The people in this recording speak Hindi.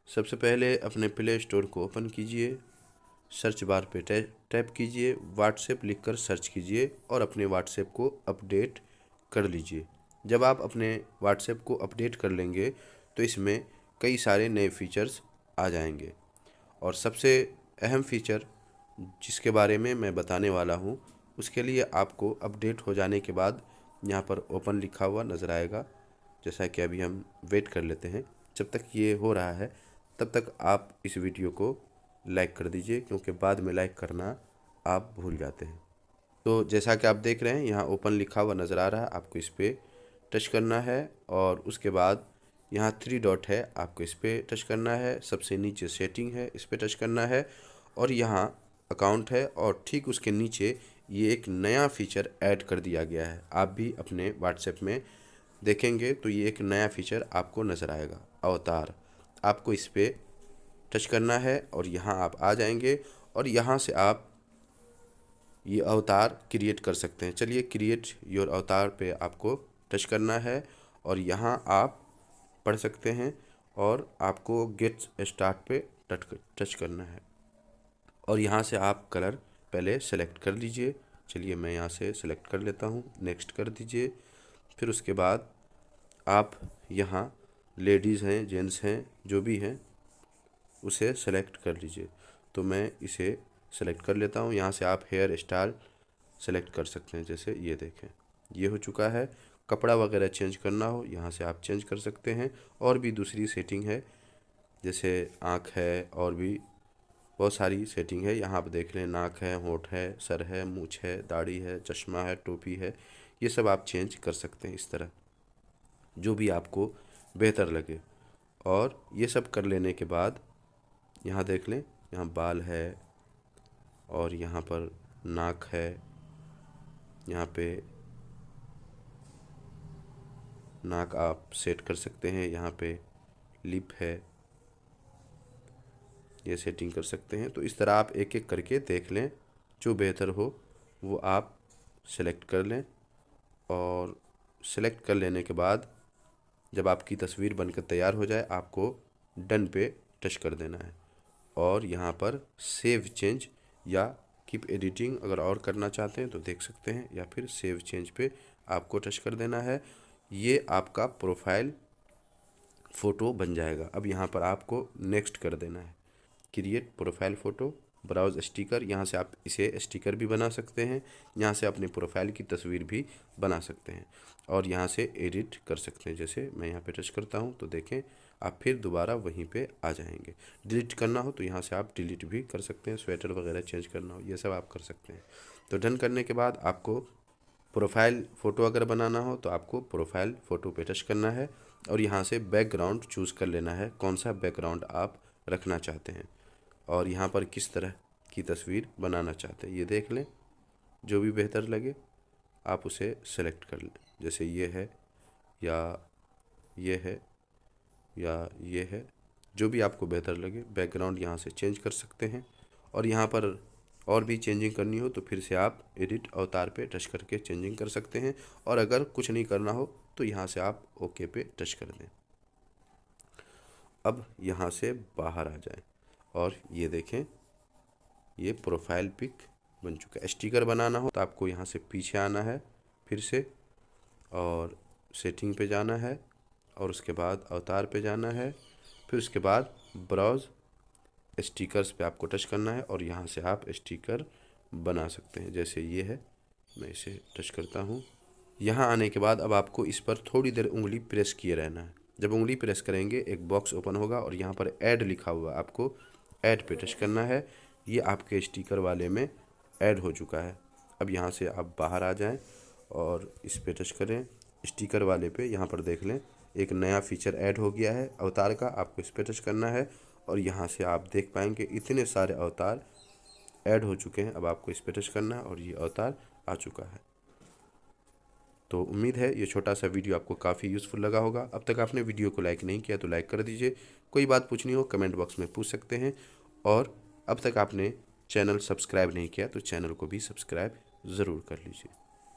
सबसे पहले अपने प्ले स्टोर को ओपन कीजिए, सर्च बार पे टैप कीजिए, व्हाट्सएप लिखकर सर्च कीजिए और अपने व्हाट्सएप को अपडेट कर लीजिए। जब आप अपने व्हाट्सएप को अपडेट कर लेंगे तो इसमें कई सारे नए फीचर्स आ जाएंगे और सबसे अहम फीचर जिसके बारे में मैं बताने वाला हूँ उसके लिए आपको अपडेट हो जाने के बाद यहाँ पर ओपन लिखा हुआ नज़र आएगा। जैसा कि अभी हम वेट कर लेते हैं, जब तक ये हो रहा है तब तक आप इस वीडियो को लाइक कर दीजिए, क्योंकि बाद में लाइक करना आप भूल जाते हैं। तो जैसा कि आप देख रहे हैं यहाँ ओपन लिखा हुआ नज़र आ रहा है, आपको इस पर टच करना है और उसके बाद यहाँ 3 डॉट है, आपको इस पर टच करना है। सबसे नीचे सेटिंग है, इस पर टच करना है और यहाँ अकाउंट है और ठीक उसके नीचे ये एक नया फीचर ऐड कर दिया गया है। आप भी अपने व्हाट्सएप में देखेंगे तो ये एक नया फीचर आपको नज़र आएगा, अवतार। आपको इस पर टच करना है और यहाँ आप आ जाएंगे और यहाँ से आप ये अवतार क्रिएट कर सकते हैं। चलिए, क्रिएट योर अवतार पे आपको टच करना है और यहाँ आप पढ़ सकते हैं और आपको गेट स्टार्ट पे टच करना है और यहाँ से आप कलर पहले सेलेक्ट कर लीजिए। चलिए, मैं यहाँ से सेलेक्ट कर लेता हूँ, नेक्स्ट कर दीजिए। फिर उसके बाद आप यहाँ लेडीज़ हैं, जेंट्स हैं, जो भी हैं उसे सेलेक्ट कर लीजिए। तो मैं इसे सेलेक्ट कर लेता हूँ। यहाँ से आप हेयर स्टाइल सेलेक्ट कर सकते हैं, जैसे ये देखें ये हो चुका है। कपड़ा वगैरह चेंज करना हो यहाँ से आप चेंज कर सकते हैं। और भी दूसरी सेटिंग है, जैसे आँख है, और भी बहुत सारी सेटिंग है। यहाँ आप देख लें, नाक है, होंठ है, सर है, मूंछ है, दाढ़ी है, चश्मा है, टोपी है, ये सब आप चेंज कर सकते हैं इस तरह, जो भी आपको बेहतर लगे। और ये सब कर लेने के बाद यहाँ देख लें, यहाँ बाल है और यहाँ पर नाक है, यहाँ पे नाक आप सेट कर सकते हैं, यहाँ पे लिप है, ये सेटिंग कर सकते हैं। तो इस तरह आप एक एक करके देख लें, जो बेहतर हो वो आप सेलेक्ट कर लें। और सेलेक्ट कर लेने के बाद जब आपकी तस्वीर बनकर तैयार हो जाए, आपको डन पे टच कर देना है और यहाँ पर सेव चेंज या कीप एडिटिंग अगर और करना चाहते हैं तो देख सकते हैं, या फिर सेव चेंज पे आपको टच कर देना है। ये आपका प्रोफाइल फ़ोटो बन जाएगा। अब यहाँ पर आपको नेक्स्ट कर देना है, create profile photo, browse sticker. यहाँ से आप इसे स्टिकर भी बना सकते हैं, यहाँ से अपने प्रोफाइल की तस्वीर भी बना सकते हैं और यहाँ से एडिट कर सकते हैं। जैसे मैं यहाँ पे टच करता हूँ तो देखें आप फिर दोबारा वहीं पे आ जाएंगे। डिलीट करना हो तो यहाँ से आप डिलीट भी कर सकते हैं, स्वेटर वगैरह चेंज करना हो ये सब आप कर सकते हैं। तो डन करने के बाद आपको प्रोफाइल फ़ोटो अगर बनाना हो तो आपको प्रोफाइल फ़ोटो पे टच करना है और यहाँ से बैकग्राउंड चूज़ कर लेना है, कौन सा बैकग्राउंड आप रखना चाहते हैं और यहाँ पर किस तरह की तस्वीर बनाना चाहते हैं। ये देख लें, जो भी बेहतर लगे आप उसे सेलेक्ट कर लें, जैसे ये है या ये है या ये है, जो भी आपको बेहतर लगे। बैकग्राउंड यहाँ से चेंज कर सकते हैं और यहाँ पर और भी चेंजिंग करनी हो तो फिर से आप एडिट अवतार पे टच करके चेंजिंग कर सकते हैं। और अगर कुछ नहीं करना हो तो यहाँ से आप ओके पे टच कर दें। अब यहाँ से बाहर आ जाएं और ये देखें, ये प्रोफाइल पिक बन चुका है। स्टिकर बनाना हो तो आपको यहाँ से पीछे आना है फिर से और सेटिंग पे जाना है और उसके बाद अवतार पे जाना है, फिर उसके बाद ब्राउज स्टिकर्स पे आपको टच करना है और यहाँ से आप स्टिकर बना सकते हैं। जैसे ये है, मैं इसे टच करता हूँ। यहाँ आने के बाद अब आपको इस पर थोड़ी देर उंगली प्रेस किए रहना है। जब उंगली प्रेस करेंगे एक बॉक्स ओपन होगा और यहाँ पर ऐड लिखा हुआ, आपको ऐड पे टच करना है। ये आपके स्टिकर वाले में ऐड हो चुका है। अब यहाँ से आप बाहर आ जाएं और इस पे टच करें, स्टिकर वाले पे। यहाँ पर देख लें एक नया फीचर ऐड हो गया है अवतार का, आपको इस पे टच करना है और यहाँ से आप देख पाएंगे इतने सारे अवतार ऐड हो चुके हैं। अब आपको इस पे टच करना है और ये अवतार आ चुका है। तो उम्मीद है ये छोटा सा वीडियो आपको काफ़ी यूज़फुल लगा होगा। अब तक आपने वीडियो को लाइक नहीं किया तो लाइक कर दीजिए। कोई बात पूछनी हो कमेंट बॉक्स में पूछ सकते हैं और अब तक आपने चैनल सब्सक्राइब नहीं किया तो चैनल को भी सब्सक्राइब ज़रूर कर लीजिए।